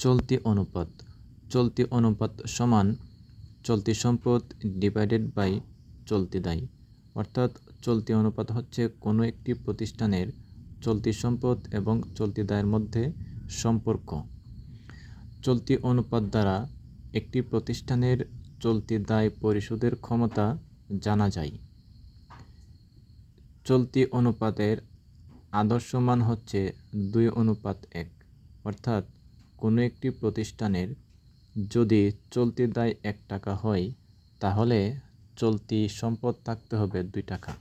চলতি অনুপাত। চলতি অনুপাত সমান চলতি সম্পদ ডিভাইডেড বাই চলতি দায়। অর্থাৎ চলতি অনুপাত হচ্ছে কোনো একটি প্রতিষ্ঠানের চলতি সম্পদ এবং চলতি দায়ের মধ্যে সম্পর্ক। চলতি অনুপাত দ্বারা একটি প্রতিষ্ঠানের চলতি দায় পরিশোধের ক্ষমতা জানা যায়। চলতি অনুপাতের আদর্শ মান হচ্ছে 2:1। অর্থাৎ কোনো একটি প্রতিষ্ঠানের যদি চলতি দায় 1 টাকা হয় তাহলে চলতি সম্পদ থাকতে হবে 2 টাকা।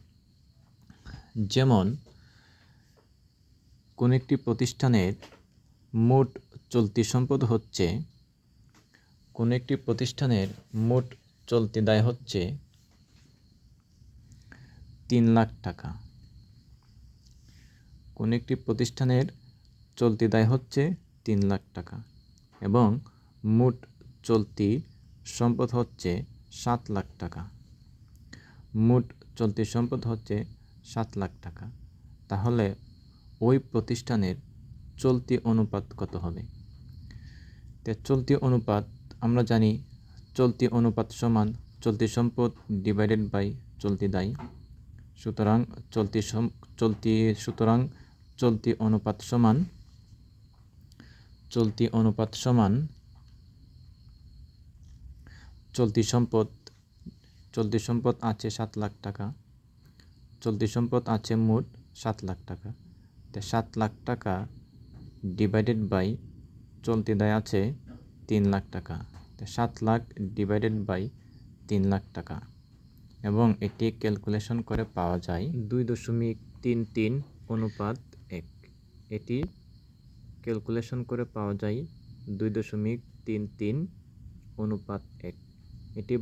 যেমন কোনো একটি প্রতিষ্ঠানের মোট চলতি সম্পদ হচ্ছে মোট চলতি দায় হচ্ছে 3 লাখ টাকা। কোনো একটি প্রতিষ্ঠানের চলতি দায় হচ্ছে 3 লাখ টাকা এবং মোট চলতি সম্পদ হচ্ছে 7 লাখ টাকা। মোট চলতি সম্পদ হচ্ছে 7 লাখ টাকা। তাহলে ওই প্রতিষ্ঠানের চলতি অনুপাত কত হবে? চলতি অনুপাত আমরা জানি চলতি অনুপাত সমান চলতি সম্পদ ডিভাইডেড বাই চলতি দায়। সুতরাং চলতি অনুপাত সমান চলতি সম্পদ আছে 7 লাখ টাকা। চলতি সম্পদ আছে মোট 7 লাখ টাকা। 7 লাখ টাকা ডিভাইডেড বাই চলতি দায় আছে 3 লাখ টাকা। 7 লাখ ডিভাইডেড বাই 3 লাখ টাকা এবং এটি ক্যালকুলেশন করে পাওয়া যায় 2.33:1। এটি ক্যালকুলেশন করে পাওয়া যায় 2.33:1। এটি